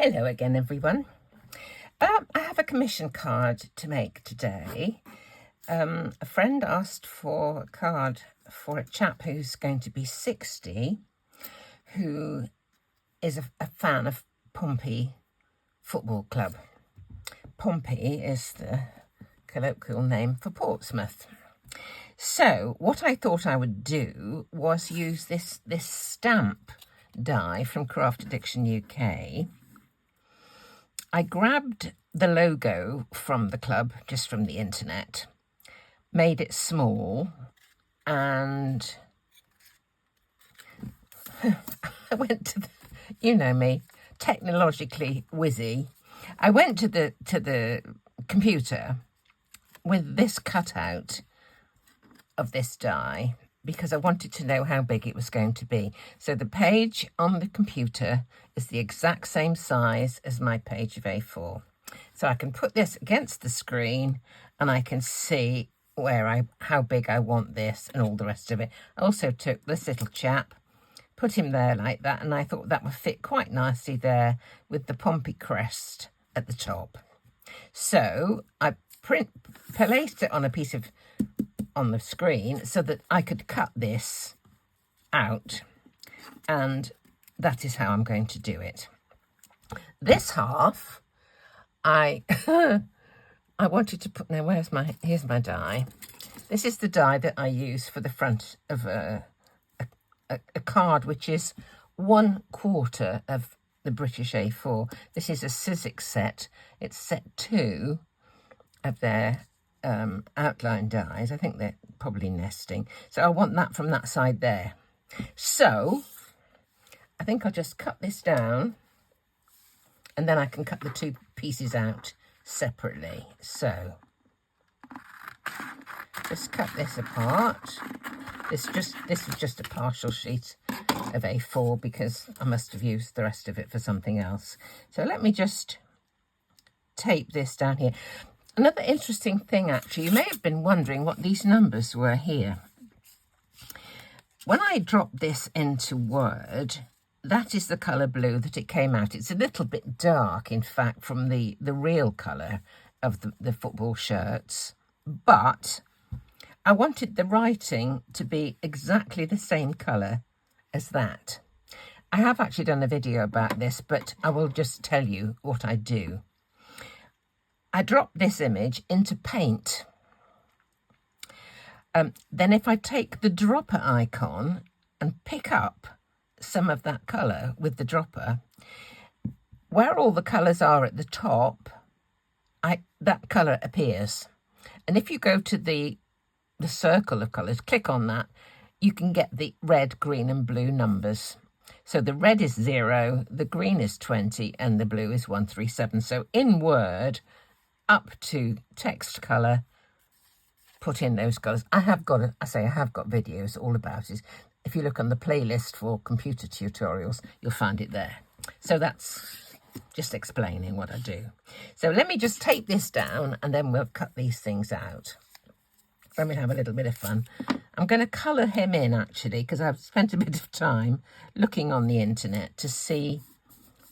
Hello again, everyone. I have a commission card to make today. A friend asked for a card for a chap who's going to be 60, who is a fan of Pompey Football Club. Pompey is the colloquial name for Portsmouth. So what I thought I would do was use this stamp die from Craft Addiction UK. I grabbed the logo from the club, just from the internet, made it small, and I went to you know me, technologically whizzy. I went to the computer with this cutout of this die because I wanted to know how big it was going to be. So the page on the computer is the exact same size as my page of A4. So I can put this against the screen and I can see how big I want this and all the rest of it. I also took this little chap, put him there like that, and I thought that would fit quite nicely there with the Pompey crest at the top. So I placed it on a piece of on the screen so that I could cut this out, and that is how I'm going to do it. This half I wanted to put, now here's my die. This is the die that I use for the front of a card which is 1/4 of the British A4. This is a Sizzix set. It's set 2 of their outline dies. I think they're probably nesting. So I want that from that side there. So I think I'll just cut this down and then I can cut the two pieces out separately. So just cut this apart. This is just a partial sheet of A4 because I must have used the rest of it for something else. So let me just tape this down here. Another interesting thing, actually, you may have been wondering what these numbers were here. When I dropped this into Word, that is the colour blue that it came out. It's a little bit dark, in fact, from the real colour of the football shirts. But I wanted the writing to be exactly the same colour as that. I have actually done a video about this, but I will just tell you what I do. I drop this image into Paint. Then if I take the dropper icon and pick up some of that colour with the dropper, where all the colours are at the top, that colour appears. And if you go to the circle of colours, click on that, you can get the red, green and blue numbers. So the red is 0, the green is 20 and the blue is 137. So in Word, up to text colour, put in those colours. I have got videos all about it. If you look on the playlist for computer tutorials, you'll find it there. So that's just explaining what I do. So let me just tape this down and then we'll cut these things out. Let me have a little bit of fun. I'm going to colour him in, actually, because I've spent a bit of time looking on the internet to see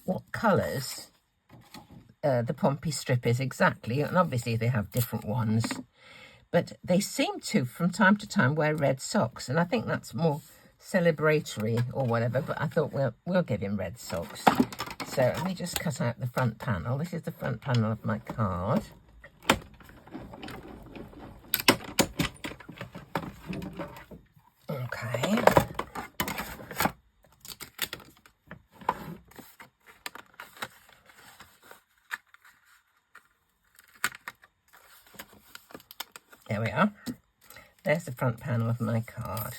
what colours the Pompey strip is exactly. And obviously they have different ones. But they seem to, from time to time, wear red socks. And I think that's more celebratory or whatever. But I thought, we'll give him red socks. So let me just cut out the front panel. This is the front panel of my card. Okay. There we are. There's the front panel of my card.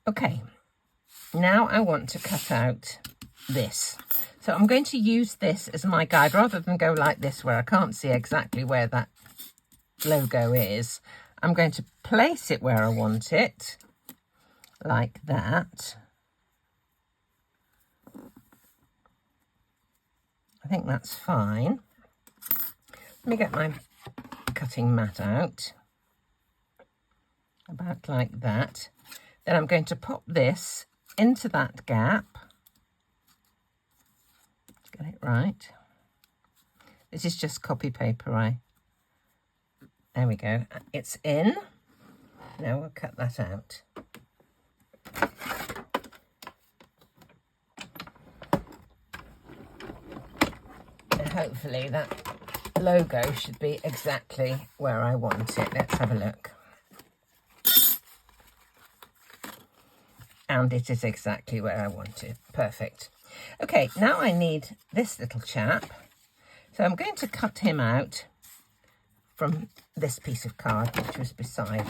Okay, now I want to cut out this. So I'm going to use this as my guide rather than go like this where I can't see exactly where that logo is. I'm going to place it where I want it, like that. I think that's fine. Let me get my cutting mat out, about like that. Then I'm going to pop this into that gap. Get it right. This is just copy paper. There we go. It's in. Now we'll cut that out. And hopefully that logo should be exactly where I want it. Let's have a look. And it is exactly where I want it. Perfect. Okay, now I need this little chap. So I'm going to cut him out from this piece of card, which was beside.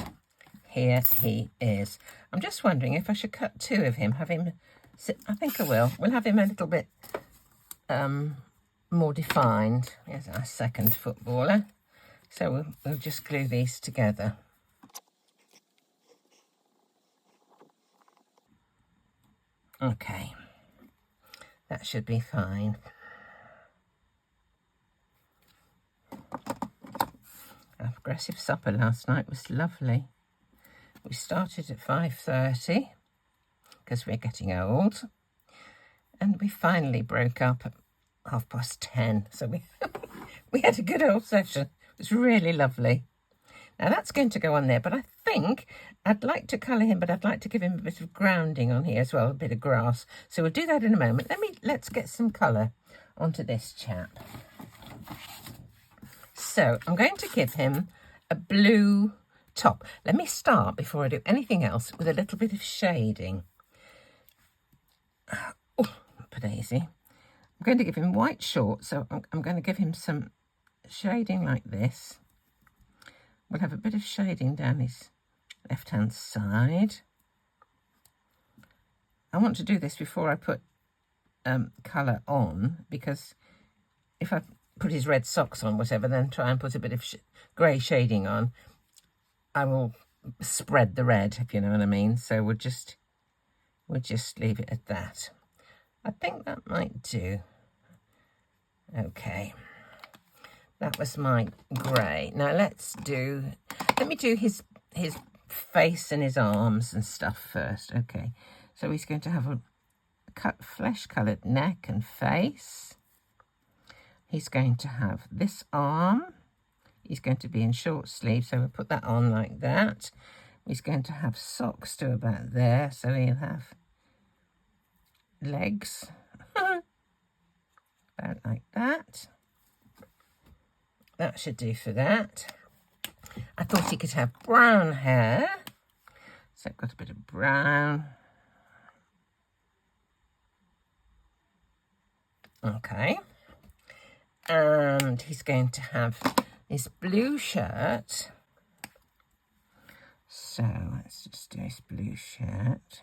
Here he is. I'm just wondering if I should cut two of him, have him sit. I think I will. We'll have him a little bit more defined. Here's our second footballer. So we'll just glue these together. Okay, that should be fine. Our progressive supper last night was lovely. We started at 5:30 because we're getting old, and we finally broke up at 10:30. So we had a good old session. It was really lovely. Now that's going to go on there, but I think I'd like to colour him, but I'd like to give him a bit of grounding on here as well, a bit of grass. So we'll do that in a moment. Let's get some colour onto this chap. So I'm going to give him a blue top. Let me start, before I do anything else, with a little bit of shading. Oh, Padaisy. I'm going to give him white shorts, so I'm going to give him some shading like this. We'll have a bit of shading down his left-hand side. I want to do this before I put colour on, because if I put his red socks on, whatever, then try and put a bit of grey shading on, I will spread the red, if you know what I mean. So we'll just leave it at that. I think that might do. Okay. That was my grey. Now let me do his face and his arms and stuff first. Okay, so he's going to have a flesh-coloured neck and face. He's going to have this arm. He's going to be in short sleeve, so we'll put that on like that. He's going to have socks to about there, so he'll have legs about like that. That should do for that. I thought he could have brown hair. So I've got a bit of brown. Okay. And he's going to have this blue shirt. So let's just do his blue shirt.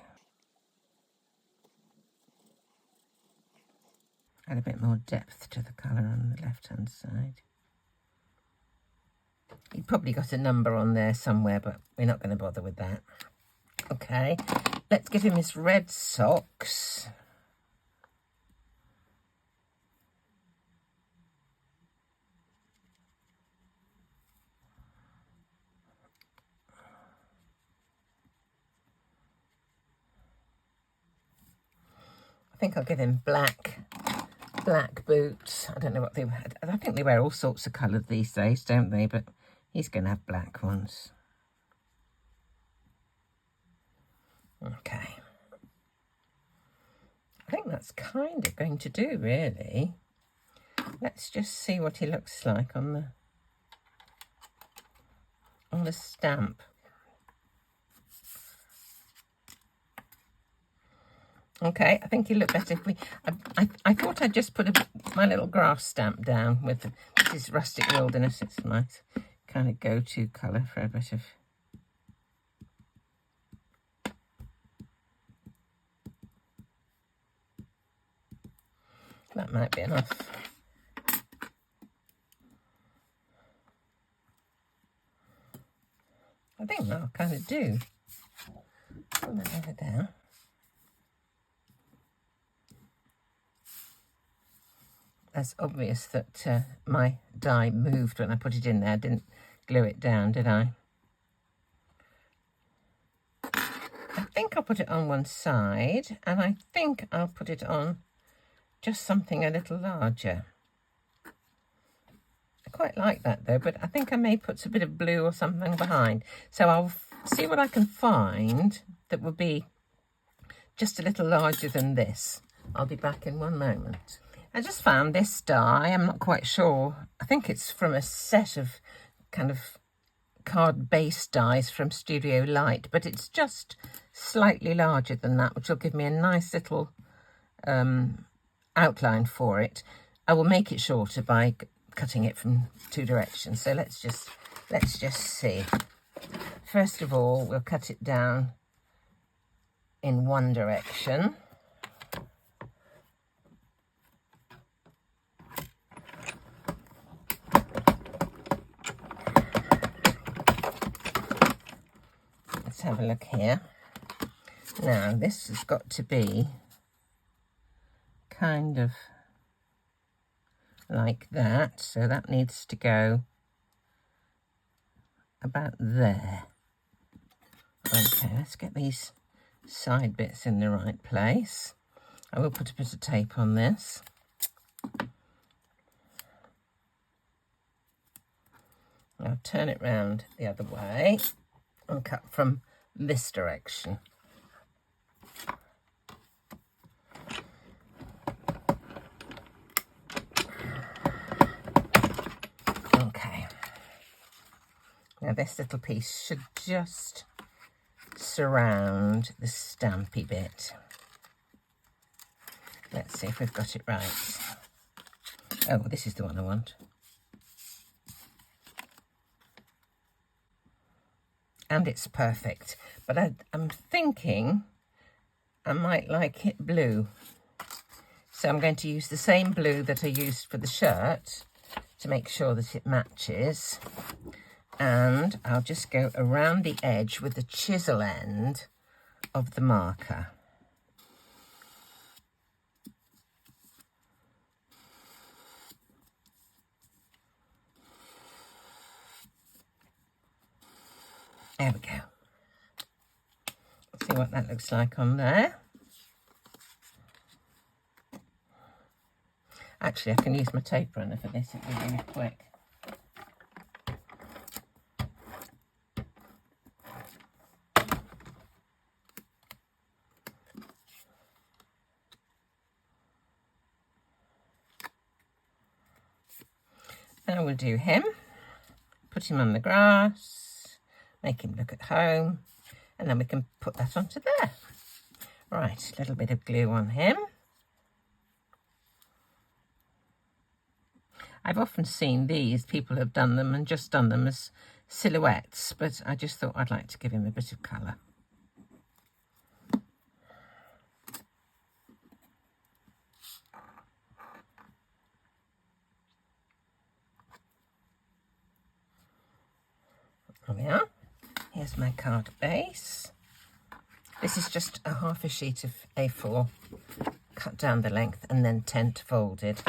Add a bit more depth to the colour on the left-hand side. He probably got a number on there somewhere, but we're not going to bother with that. Okay, let's give him his red socks. I think I'll give him black boots. I don't know what they were. I think they wear all sorts of colours these days, don't they? But he's going to have black ones. Okay. I think that's kind of going to do, really. Let's just see what he looks like on the stamp. Okay, I think he'll look better if we... I thought I'd just put my little grass stamp down with this is Rustic Wilderness. It's my kind of go-to colour for a bit of... That might be enough. I think that'll kind of do. Put that over down. It's obvious that my die moved when I put it in there. I didn't glue it down, did I? I think I'll put it on one side, and I think I'll put it on just something a little larger. I quite like that though, but I think I may put a bit of blue or something behind. So I'll see what I can find that will be just a little larger than this. I'll be back in one moment. I just found this die. I'm not quite sure. I think it's from a set of kind of card base dies from Studio Light, but it's just slightly larger than that, which will give me a nice little outline for it. I will make it shorter by cutting it from two directions. So let's just see. First of all, we'll cut it down in one direction. Let's have a look here. Now, this has got to be kind of like that, so that needs to go about there. Okay, let's get these side bits in the right place. I will put a bit of tape on this. I'll turn it round the other way and cut from this direction. Okay. Now this little piece should just surround the stampy bit. Let's see if we've got it right. Oh, this is the one I want. And it's perfect, but I'm thinking I might like it blue. So I'm going to use the same blue that I used for the shirt to make sure that it matches. And I'll just go around the edge with the chisel end of the marker. There we go. Let's see what that looks like on there. Actually, I can use my tape runner for this, it'll be really quick. Now we'll do him, put him on the grass, make him look at home, and then we can put that onto there. Right, a little bit of glue on him. I've often seen these, people have done them and just done them as silhouettes, but I just thought I'd like to give him a bit of colour. There we are. Here's my card base. This is just a half a sheet of A4, cut down the length and then tent folded.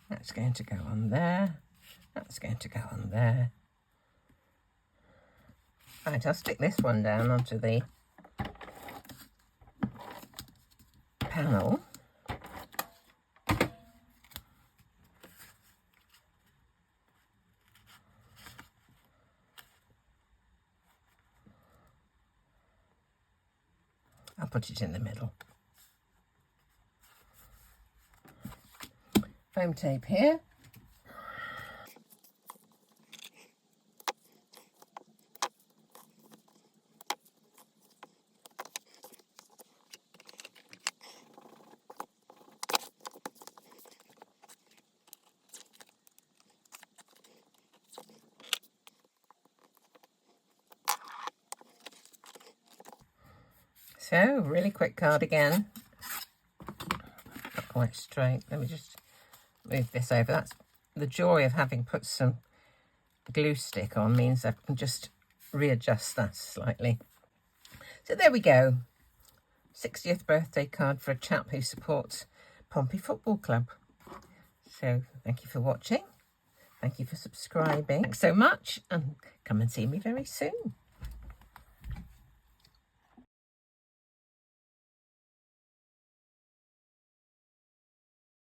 That's going to go on there. That's going to go on there. Right, I'll stick this one down onto the panel. I'll put it in the middle. Foam tape here. So, really quick card again. Not quite straight. Let me just move this over. That's the joy of having put some glue stick on, means I can just readjust that slightly. So there we go. 60th birthday card for a chap who supports Pompey Football Club. So thank you for watching. Thank you for subscribing. Thanks so much, and come and see me very soon.